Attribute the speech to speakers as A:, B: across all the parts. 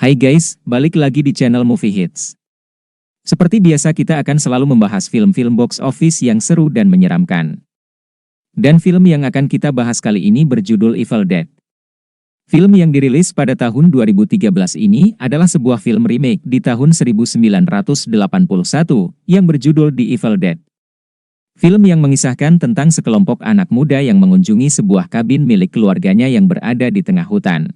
A: Hai guys, balik lagi di channel Movie Hits. Seperti biasa kita akan selalu membahas film-film box office yang seru dan menyeramkan. Dan film yang akan kita bahas kali ini berjudul Evil Dead. Film yang dirilis pada tahun 2013 ini adalah sebuah film remake di tahun 1981 yang berjudul The Evil Dead. Film yang mengisahkan tentang sekelompok anak muda yang mengunjungi sebuah kabin milik keluarganya yang berada di tengah hutan.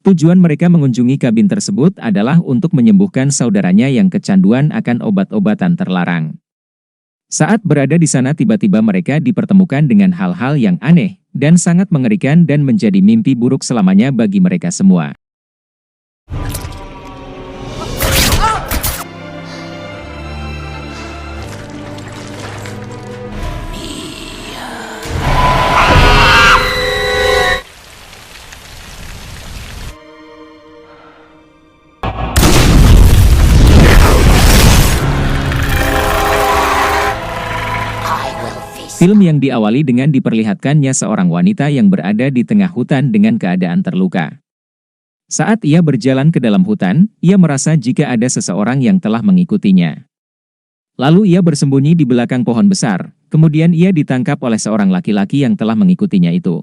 A: Tujuan mereka mengunjungi kabin tersebut adalah untuk menyembuhkan saudaranya yang kecanduan akan obat-obatan terlarang. Saat berada di sana tiba-tiba mereka dipertemukan dengan hal-hal yang aneh dan sangat mengerikan dan menjadi mimpi buruk selamanya bagi mereka semua. Film yang diawali dengan diperlihatkannya seorang wanita yang berada di tengah hutan dengan keadaan terluka. Saat ia berjalan ke dalam hutan, ia merasa jika ada seseorang yang telah mengikutinya. Lalu ia bersembunyi di belakang pohon besar, kemudian ia ditangkap oleh seorang laki-laki yang telah mengikutinya itu.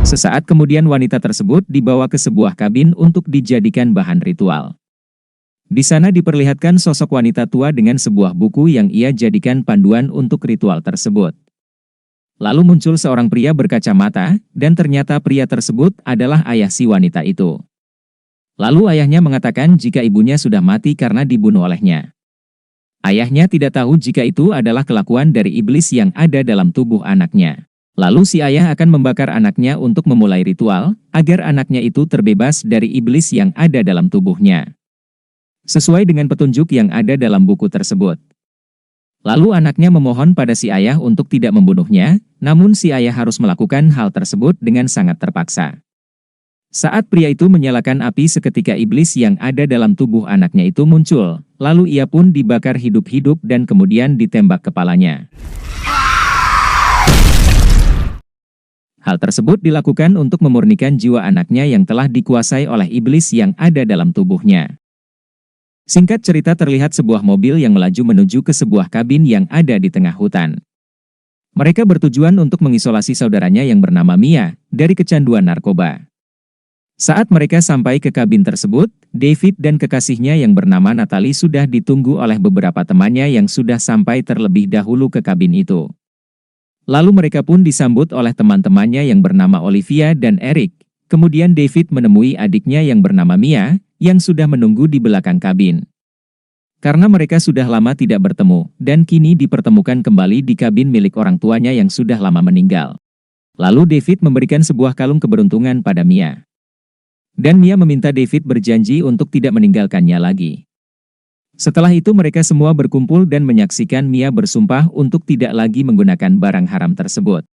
A: Sesaat kemudian wanita tersebut dibawa ke sebuah kabin untuk dijadikan bahan ritual. Di sana diperlihatkan sosok wanita tua dengan sebuah buku yang ia jadikan panduan untuk ritual tersebut. Lalu muncul seorang pria berkacamata, dan ternyata pria tersebut adalah ayah si wanita itu. Lalu ayahnya mengatakan jika ibunya sudah mati karena dibunuh olehnya. Ayahnya tidak tahu jika itu adalah kelakuan dari iblis yang ada dalam tubuh anaknya. Lalu si ayah akan membakar anaknya untuk memulai ritual, agar anaknya itu terbebas dari iblis yang ada dalam tubuhnya. Sesuai dengan petunjuk yang ada dalam buku tersebut. Lalu anaknya memohon pada si ayah untuk tidak membunuhnya, namun si ayah harus melakukan hal tersebut dengan sangat terpaksa. Saat pria itu menyalakan api seketika iblis yang ada dalam tubuh anaknya itu muncul, lalu ia pun dibakar hidup-hidup dan kemudian ditembak kepalanya. Hal tersebut dilakukan untuk memurnikan jiwa anaknya yang telah dikuasai oleh iblis yang ada dalam tubuhnya. Singkat cerita terlihat sebuah mobil yang melaju menuju ke sebuah kabin yang ada di tengah hutan. Mereka bertujuan untuk mengisolasi saudaranya yang bernama Mia dari kecanduan narkoba. Saat mereka sampai ke kabin tersebut, David dan kekasihnya yang bernama Natalie sudah ditunggu oleh beberapa temannya yang sudah sampai terlebih dahulu ke kabin itu. Lalu mereka pun disambut oleh teman-temannya yang bernama Olivia dan Eric. Kemudian David menemui adiknya yang bernama Mia, yang sudah menunggu di belakang kabin. Karena mereka sudah lama tidak bertemu, dan kini dipertemukan kembali di kabin milik orang tuanya yang sudah lama meninggal. Lalu David memberikan sebuah kalung keberuntungan pada Mia. Dan Mia meminta David berjanji untuk tidak meninggalkannya lagi. Setelah itu mereka semua berkumpul dan menyaksikan Mia bersumpah untuk tidak lagi menggunakan barang haram tersebut.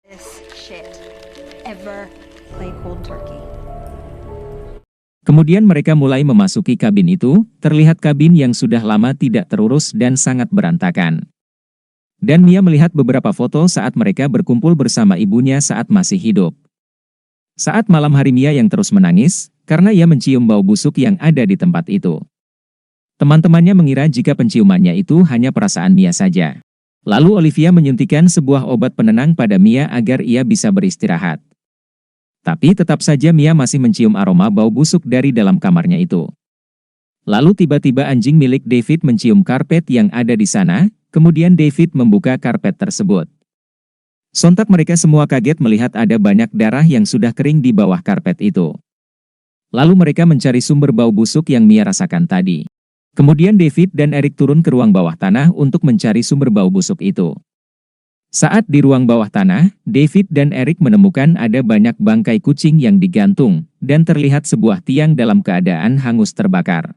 A: Kemudian mereka mulai memasuki kabin itu, terlihat kabin yang sudah lama tidak terurus dan sangat berantakan. Dan Mia melihat beberapa foto saat mereka berkumpul bersama ibunya saat masih hidup. Saat malam hari Mia yang terus menangis, karena ia mencium bau busuk yang ada di tempat itu. Teman-temannya mengira jika penciumannya itu hanya perasaan Mia saja. Lalu Olivia menyuntikkan sebuah obat penenang pada Mia agar ia bisa beristirahat. Tapi tetap saja Mia masih mencium aroma bau busuk dari dalam kamarnya itu. Lalu tiba-tiba anjing milik David mencium karpet yang ada di sana, kemudian David membuka karpet tersebut. Sontak mereka semua kaget melihat ada banyak darah yang sudah kering di bawah karpet itu. Lalu mereka mencari sumber bau busuk yang Mia rasakan tadi. Kemudian David dan Eric turun ke ruang bawah tanah untuk mencari sumber bau busuk itu. Saat di ruang bawah tanah, David dan Eric menemukan ada banyak bangkai kucing yang digantung, dan terlihat sebuah tiang dalam keadaan hangus terbakar.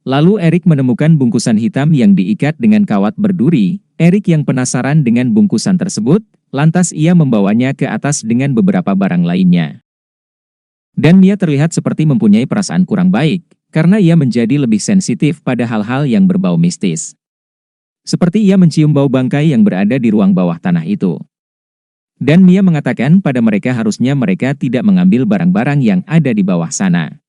A: Lalu Eric menemukan bungkusan hitam yang diikat dengan kawat berduri. Eric yang penasaran dengan bungkusan tersebut, lantas ia membawanya ke atas dengan beberapa barang lainnya. Dan Mia terlihat seperti mempunyai perasaan kurang baik, karena ia menjadi lebih sensitif pada hal-hal yang berbau mistis. Seperti ia mencium bau bangkai yang berada di ruang bawah tanah itu. Dan Mia mengatakan pada mereka harusnya mereka tidak mengambil barang-barang yang ada di bawah sana.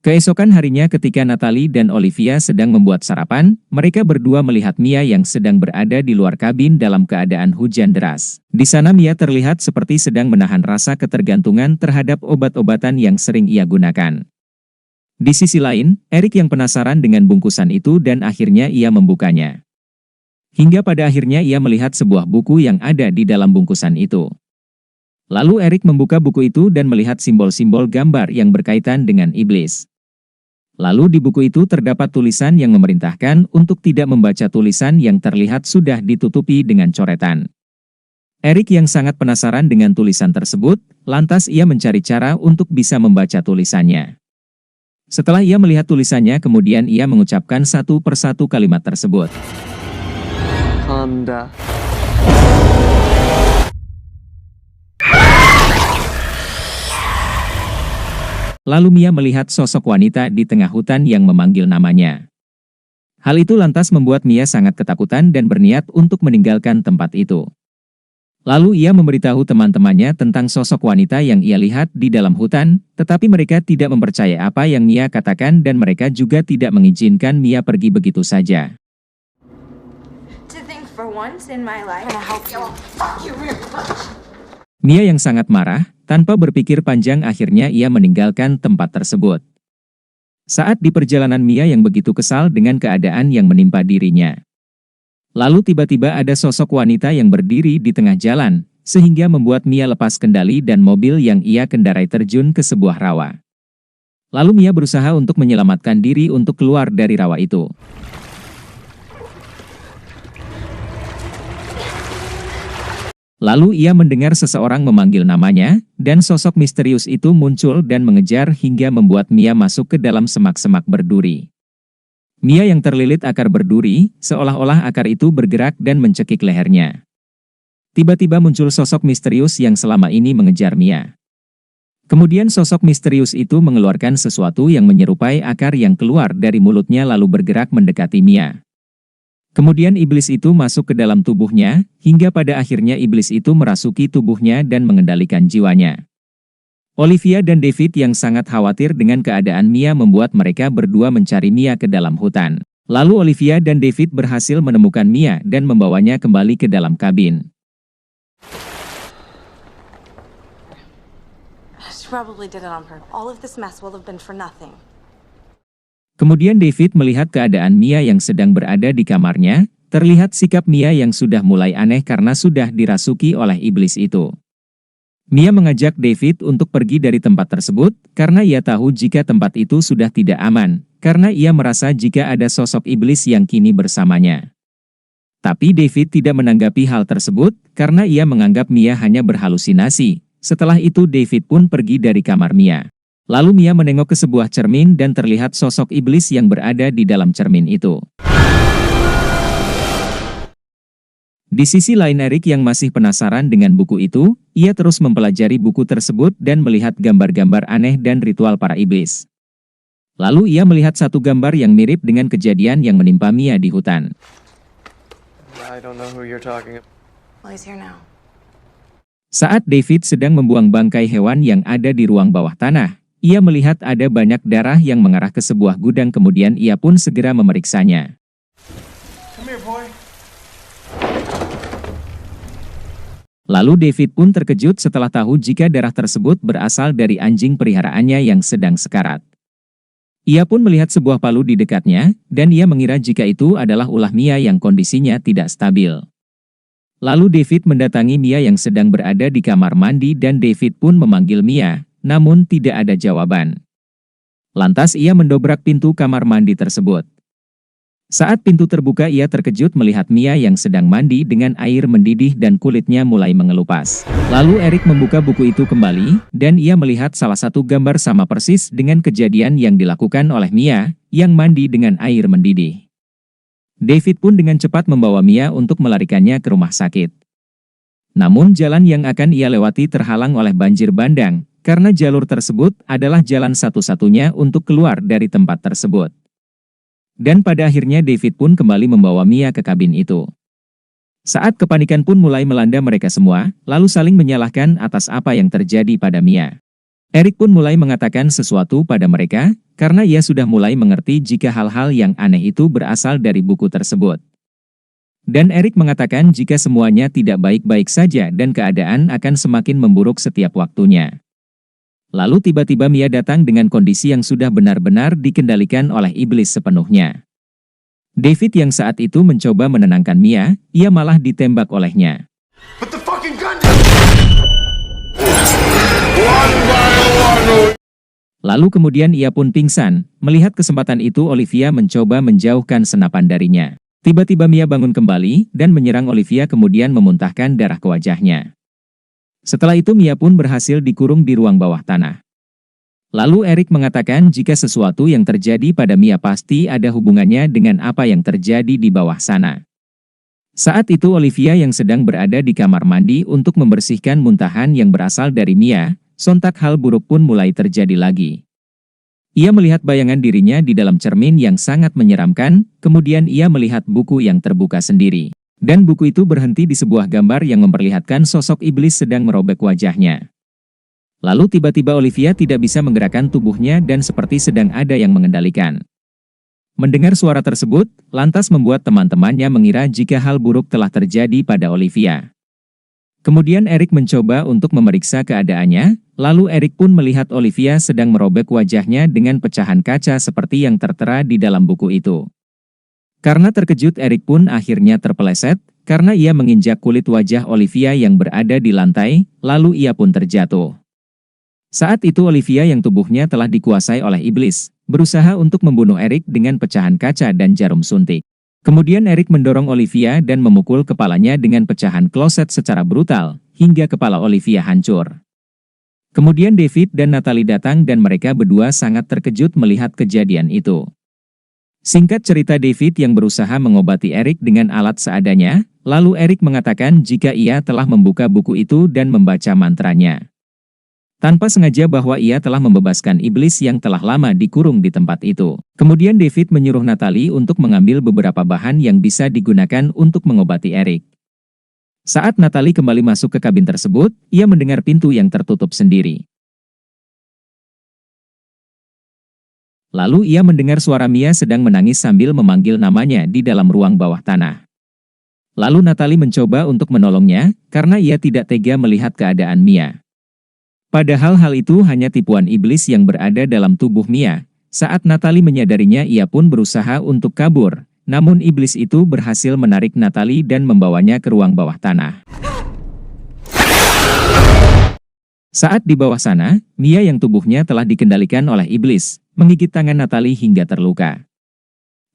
A: Keesokan harinya ketika Natalie dan Olivia sedang membuat sarapan, mereka berdua melihat Mia yang sedang berada di luar kabin dalam keadaan hujan deras. Di sana Mia terlihat seperti sedang menahan rasa ketergantungan terhadap obat-obatan yang sering ia gunakan. Di sisi lain, Eric yang penasaran dengan bungkusan itu dan akhirnya ia membukanya. Hingga pada akhirnya ia melihat sebuah buku yang ada di dalam bungkusan itu. Lalu Eric membuka buku itu dan melihat simbol-simbol gambar yang berkaitan dengan iblis. Lalu di buku itu terdapat tulisan yang memerintahkan untuk tidak membaca tulisan yang terlihat sudah ditutupi dengan coretan. Eric yang sangat penasaran dengan tulisan tersebut, lantas ia mencari cara untuk bisa membaca tulisannya. Setelah ia melihat tulisannya, kemudian ia mengucapkan satu persatu kalimat tersebut.
B: Honda.
A: Lalu Mia melihat sosok wanita di tengah hutan yang memanggil namanya. Hal itu lantas membuat Mia sangat ketakutan dan berniat untuk meninggalkan tempat itu. Lalu ia memberitahu teman-temannya tentang sosok wanita yang ia lihat di dalam hutan, tetapi mereka tidak mempercayai apa yang Mia katakan dan mereka juga tidak mengizinkan Mia pergi begitu saja. Mia yang sangat marah, tanpa berpikir panjang akhirnya ia meninggalkan tempat tersebut. Saat di perjalanan Mia yang begitu kesal dengan keadaan yang menimpa dirinya. Lalu tiba-tiba ada sosok wanita yang berdiri di tengah jalan, sehingga membuat Mia lepas kendali dan mobil yang ia kendarai terjun ke sebuah rawa. Lalu Mia berusaha untuk menyelamatkan diri untuk keluar dari rawa itu. Lalu ia mendengar seseorang memanggil namanya, dan sosok misterius itu muncul dan mengejar hingga membuat Mia masuk ke dalam semak-semak berduri. Mia yang terlilit akar berduri, seolah-olah akar itu bergerak dan mencekik lehernya. Tiba-tiba muncul sosok misterius yang selama ini mengejar Mia. Kemudian sosok misterius itu mengeluarkan sesuatu yang menyerupai akar yang keluar dari mulutnya lalu bergerak mendekati Mia. Kemudian iblis itu masuk ke dalam tubuhnya, hingga pada akhirnya iblis itu merasuki tubuhnya dan mengendalikan jiwanya. Olivia dan David yang sangat khawatir dengan keadaan Mia membuat mereka berdua mencari Mia ke dalam hutan. Lalu Olivia dan David berhasil menemukan Mia dan membawanya kembali ke dalam kabin. Kemudian David melihat keadaan Mia yang sedang berada di kamarnya, terlihat sikap Mia yang sudah mulai aneh karena sudah dirasuki oleh iblis itu. Mia mengajak David untuk pergi dari tempat tersebut, karena ia tahu jika tempat itu sudah tidak aman, karena ia merasa jika ada sosok iblis yang kini bersamanya. Tapi David tidak menanggapi hal tersebut, karena ia menganggap Mia hanya berhalusinasi. Setelah itu David pun pergi dari kamar Mia. Lalu Mia menengok ke sebuah cermin dan terlihat sosok iblis yang berada di dalam cermin itu. Di sisi lain Eric yang masih penasaran dengan buku itu, ia terus mempelajari buku tersebut dan melihat gambar-gambar aneh dan ritual para iblis. Lalu ia melihat satu gambar yang mirip dengan kejadian yang menimpa Mia di hutan. Saat David sedang membuang bangkai hewan yang ada di ruang bawah tanah, ia melihat ada banyak darah yang mengarah ke sebuah gudang kemudian ia pun segera memeriksanya. Lalu David pun terkejut setelah tahu jika darah tersebut berasal dari anjing peliharaannya yang sedang sekarat. Ia pun melihat sebuah palu di dekatnya, dan ia mengira jika itu adalah ulah Mia yang kondisinya tidak stabil. Lalu David mendatangi Mia yang sedang berada di kamar mandi dan David pun memanggil Mia. Namun tidak ada jawaban. Lantas ia mendobrak pintu kamar mandi tersebut. Saat pintu terbuka ia terkejut melihat Mia yang sedang mandi dengan air mendidih dan kulitnya mulai mengelupas. Lalu Eric membuka buku itu kembali, dan ia melihat salah satu gambar sama persis dengan kejadian yang dilakukan oleh Mia, yang mandi dengan air mendidih. David pun dengan cepat membawa Mia untuk melarikannya ke rumah sakit. Namun jalan yang akan ia lewati terhalang oleh banjir bandang, karena jalur tersebut adalah jalan satu-satunya untuk keluar dari tempat tersebut. Dan pada akhirnya David pun kembali membawa Mia ke kabin itu. Saat kepanikan pun mulai melanda mereka semua, lalu saling menyalahkan atas apa yang terjadi pada Mia. Eric pun mulai mengatakan sesuatu pada mereka, karena ia sudah mulai mengerti jika hal-hal yang aneh itu berasal dari buku tersebut. Dan Eric mengatakan jika semuanya tidak baik-baik saja dan keadaan akan semakin memburuk setiap waktunya. Lalu tiba-tiba Mia datang dengan kondisi yang sudah benar-benar dikendalikan oleh iblis sepenuhnya. David yang saat itu mencoba menenangkan Mia, ia malah ditembak olehnya. Lalu kemudian ia pun pingsan. Melihat kesempatan itu Olivia mencoba menjauhkan senapan darinya. Tiba-tiba Mia bangun kembali dan menyerang Olivia kemudian memuntahkan darah ke wajahnya. Setelah itu Mia pun berhasil dikurung di ruang bawah tanah. Lalu Eric mengatakan jika sesuatu yang terjadi pada Mia pasti ada hubungannya dengan apa yang terjadi di bawah sana. Saat itu Olivia yang sedang berada di kamar mandi untuk membersihkan muntahan yang berasal dari Mia, sontak hal buruk pun mulai terjadi lagi. Ia melihat bayangan dirinya di dalam cermin yang sangat menyeramkan, kemudian ia melihat buku yang terbuka sendiri. Dan buku itu berhenti di sebuah gambar yang memperlihatkan sosok iblis sedang merobek wajahnya. Lalu tiba-tiba Olivia tidak bisa menggerakkan tubuhnya dan seperti sedang ada yang mengendalikan. Mendengar suara tersebut, lantas membuat teman-temannya mengira jika hal buruk telah terjadi pada Olivia. Kemudian Eric mencoba untuk memeriksa keadaannya, lalu Eric pun melihat Olivia sedang merobek wajahnya dengan pecahan kaca seperti yang tertera di dalam buku itu. Karena terkejut Eric pun akhirnya terpeleset, karena ia menginjak kulit wajah Olivia yang berada di lantai, lalu ia pun terjatuh. Saat itu Olivia yang tubuhnya telah dikuasai oleh iblis, berusaha untuk membunuh Eric dengan pecahan kaca dan jarum suntik. Kemudian Eric mendorong Olivia dan memukul kepalanya dengan pecahan kloset secara brutal, hingga kepala Olivia hancur. Kemudian David dan Natalie datang dan mereka berdua sangat terkejut melihat kejadian itu. Singkat cerita David yang berusaha mengobati Eric dengan alat seadanya, lalu Eric mengatakan jika ia telah membuka buku itu dan membaca mantranya. Tanpa sengaja bahwa ia telah membebaskan iblis yang telah lama dikurung di tempat itu. Kemudian David menyuruh Natalie untuk mengambil beberapa bahan yang bisa digunakan untuk mengobati Eric. Saat Natalie kembali masuk ke kabin tersebut, ia mendengar pintu yang tertutup sendiri. Lalu ia mendengar suara Mia sedang menangis sambil memanggil namanya di dalam ruang bawah tanah. Lalu Natalie mencoba untuk menolongnya, karena ia tidak tega melihat keadaan Mia. Padahal hal itu hanya tipuan iblis yang berada dalam tubuh Mia. Saat Natalie menyadarinya ia pun berusaha untuk kabur, namun iblis itu berhasil menarik Natalie dan membawanya ke ruang bawah tanah. Saat di bawah sana, Mia yang tubuhnya telah dikendalikan oleh iblis, menggigit tangan Natalie hingga terluka.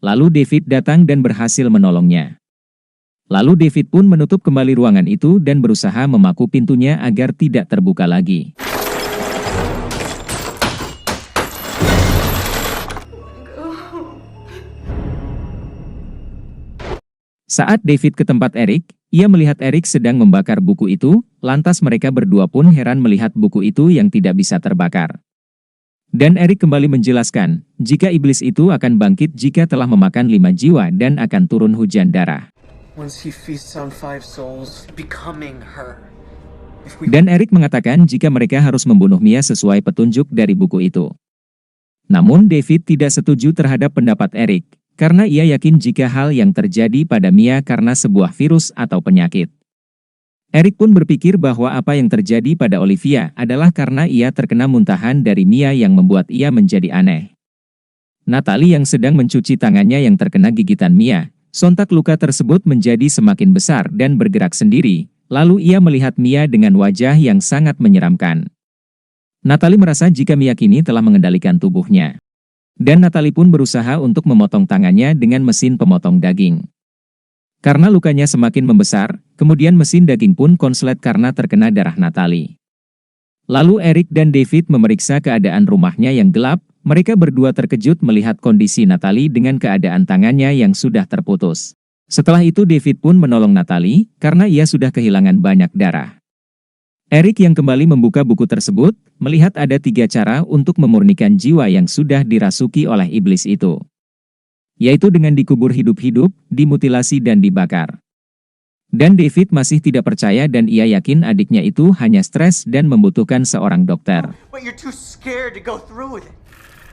A: Lalu David datang dan berhasil menolongnya. Lalu David pun menutup kembali ruangan itu dan berusaha memaku pintunya agar tidak terbuka lagi. Saat David ke tempat Eric, ia melihat Eric sedang membakar buku itu, lantas mereka berdua pun heran melihat buku itu yang tidak bisa terbakar. Dan Eric kembali menjelaskan, jika iblis itu akan bangkit jika telah memakan 5 jiwa dan akan turun hujan darah. Dan Eric mengatakan jika mereka harus membunuh Mia sesuai petunjuk dari buku itu. Namun David tidak setuju terhadap pendapat Eric, karena ia yakin jika hal yang terjadi pada Mia karena sebuah virus atau penyakit. Eric pun berpikir bahwa apa yang terjadi pada Olivia adalah karena ia terkena muntahan dari Mia yang membuat ia menjadi aneh. Natalie yang sedang mencuci tangannya yang terkena gigitan Mia, sontak luka tersebut menjadi semakin besar dan bergerak sendiri, lalu ia melihat Mia dengan wajah yang sangat menyeramkan. Natalie merasa jika Mia kini telah mengendalikan tubuhnya. Dan Natalie pun berusaha untuk memotong tangannya dengan mesin pemotong daging. Karena lukanya semakin membesar, kemudian mesin daging pun konslet karena terkena darah Natalie. Lalu Eric dan David memeriksa keadaan rumahnya yang gelap, mereka berdua terkejut melihat kondisi Natalie dengan keadaan tangannya yang sudah terputus. Setelah itu David pun menolong Natalie, karena ia sudah kehilangan banyak darah. Eric yang kembali membuka buku tersebut, melihat ada 3 cara untuk memurnikan jiwa yang sudah dirasuki oleh iblis itu. yaitu dengan dikubur hidup-hidup, dimutilasi dan dibakar. Dan David masih tidak percaya dan ia yakin adiknya itu hanya stres dan membutuhkan seorang dokter.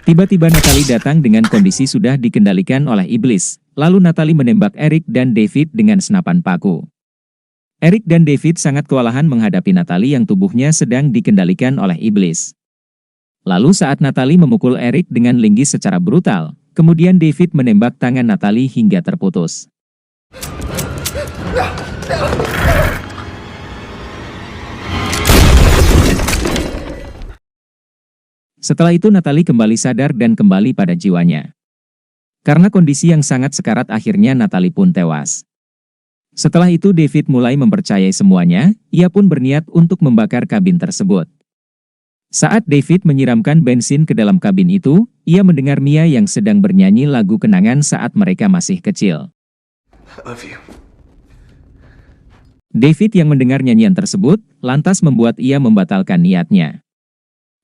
A: Tiba-tiba Natalie datang dengan kondisi sudah dikendalikan oleh iblis. Lalu Natalie menembak Eric dan David dengan senapan paku. Eric dan David sangat kewalahan menghadapi Natalie yang tubuhnya sedang dikendalikan oleh iblis. Lalu saat Natalie memukul Eric dengan linggis secara brutal, kemudian David menembak tangan Natalie hingga terputus. Setelah itu Natalie kembali sadar dan kembali pada jiwanya. Karena kondisi yang sangat sekarat akhirnya Natalie pun tewas. Setelah itu David mulai mempercayai semuanya, ia pun berniat untuk membakar kabin tersebut. Saat David menyiramkan bensin ke dalam kabin itu, ia mendengar Mia yang sedang bernyanyi lagu kenangan saat mereka masih kecil.
B: I love you.
A: David yang mendengar nyanyian tersebut, lantas membuat ia membatalkan niatnya.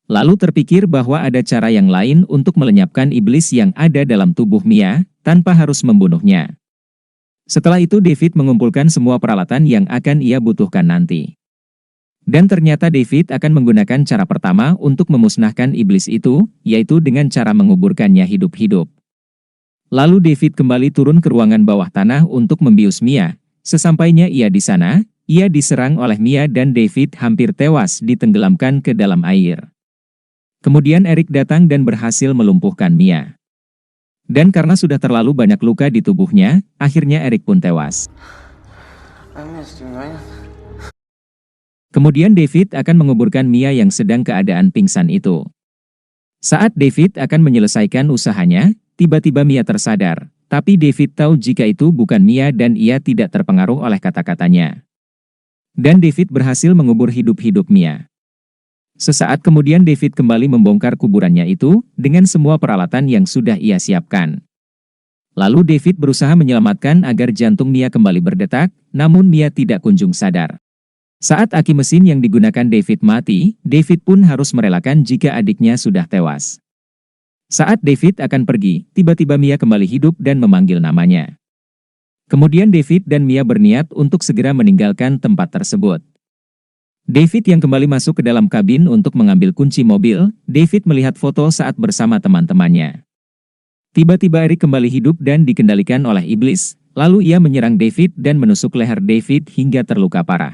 A: Lalu terpikir bahwa ada cara yang lain untuk melenyapkan iblis yang ada dalam tubuh Mia, tanpa harus membunuhnya. Setelah itu David mengumpulkan semua peralatan yang akan ia butuhkan nanti. Dan ternyata David akan menggunakan cara pertama untuk memusnahkan iblis itu, yaitu dengan cara menguburkannya hidup-hidup. Lalu David kembali turun ke ruangan bawah tanah untuk membius Mia. Sesampainya ia di sana, ia diserang oleh Mia dan David hampir tewas ditenggelamkan ke dalam air. Kemudian Eric datang dan berhasil melumpuhkan Mia. Dan karena sudah terlalu banyak luka di tubuhnya, akhirnya Eric pun tewas.
B: I missed you, man.
A: Kemudian David akan menguburkan Mia yang sedang keadaan pingsan itu. Saat David akan menyelesaikan usahanya, tiba-tiba Mia tersadar. Tapi David tahu jika itu bukan Mia dan ia tidak terpengaruh oleh kata-katanya. Dan David berhasil mengubur hidup-hidup Mia. Sesaat kemudian David kembali membongkar kuburannya itu, dengan semua peralatan yang sudah ia siapkan. Lalu David berusaha menyelamatkan agar jantung Mia kembali berdetak, namun Mia tidak kunjung sadar. Saat aki mesin yang digunakan David mati, David pun harus merelakan jika adiknya sudah tewas. Saat David akan pergi, tiba-tiba Mia kembali hidup dan memanggil namanya. Kemudian David dan Mia berniat untuk segera meninggalkan tempat tersebut. David yang kembali masuk ke dalam kabin untuk mengambil kunci mobil, David melihat foto saat bersama teman-temannya. Tiba-tiba Eric kembali hidup dan dikendalikan oleh iblis, lalu ia menyerang David dan menusuk leher David hingga terluka parah.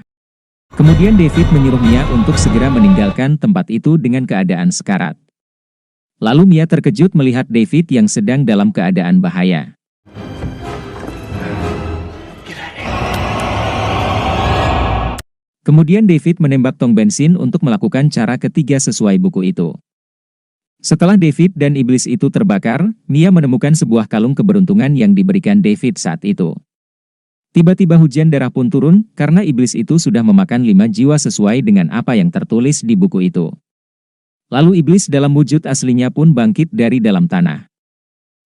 A: Kemudian David menyuruh Mia untuk segera meninggalkan tempat itu dengan keadaan sekarat. Lalu Mia terkejut melihat David yang sedang dalam keadaan bahaya. Kemudian David menembak tong bensin untuk melakukan cara ketiga sesuai buku itu. Setelah David dan iblis itu terbakar, Mia menemukan sebuah kalung keberuntungan yang diberikan David saat itu. Tiba-tiba hujan darah pun turun, karena iblis itu sudah memakan 5 jiwa sesuai dengan apa yang tertulis di buku itu. Lalu iblis dalam wujud aslinya pun bangkit dari dalam tanah.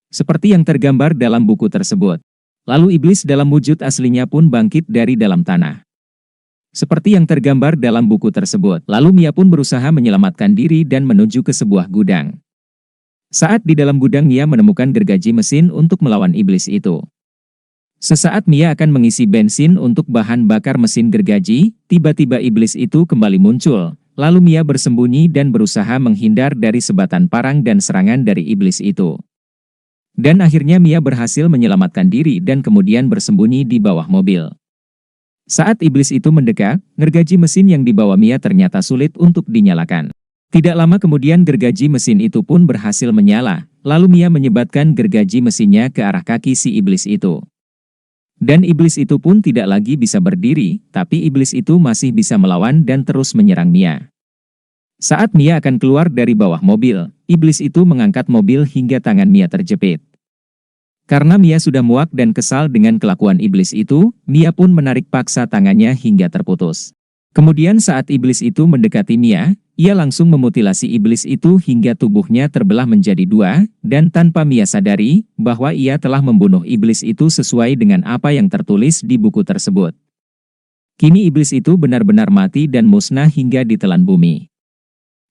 A: Seperti yang tergambar dalam buku tersebut. Lalu iblis dalam wujud aslinya pun bangkit dari dalam tanah. Seperti yang tergambar dalam buku tersebut. Lalu Mia pun berusaha menyelamatkan diri dan menuju ke sebuah gudang. Saat di dalam gudang Mia menemukan gergaji mesin untuk melawan iblis itu. Sesaat Mia akan mengisi bensin untuk bahan bakar mesin gergaji, tiba-tiba iblis itu kembali muncul. Lalu Mia bersembunyi dan berusaha menghindar dari sebatan parang dan serangan dari iblis itu. Dan akhirnya Mia berhasil menyelamatkan diri dan kemudian bersembunyi di bawah mobil. Saat iblis itu mendekat, gergaji mesin yang dibawa Mia ternyata sulit untuk dinyalakan. Tidak lama kemudian gergaji mesin itu pun berhasil menyala, lalu Mia menyebatkan gergaji mesinnya ke arah kaki si iblis itu. Dan iblis itu pun tidak lagi bisa berdiri, tapi iblis itu masih bisa melawan dan terus menyerang Mia. Saat Mia akan keluar dari bawah mobil, iblis itu mengangkat mobil hingga tangan Mia terjepit. Karena Mia sudah muak dan kesal dengan kelakuan iblis itu, Mia pun menarik paksa tangannya hingga terputus. Kemudian saat iblis itu mendekati Mia, ia langsung memutilasi iblis itu hingga tubuhnya terbelah menjadi 2, dan tanpa Mia sadari, bahwa ia telah membunuh iblis itu sesuai dengan apa yang tertulis di buku tersebut. Kini iblis itu benar-benar mati dan musnah hingga ditelan bumi.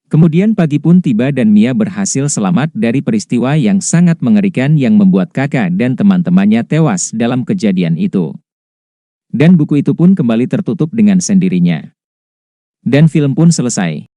A: Kemudian pagi pun tiba dan Mia berhasil selamat dari peristiwa yang sangat mengerikan yang membuat kakak dan teman-temannya tewas dalam kejadian itu. Dan buku itu pun kembali tertutup dengan sendirinya. Dan film pun selesai.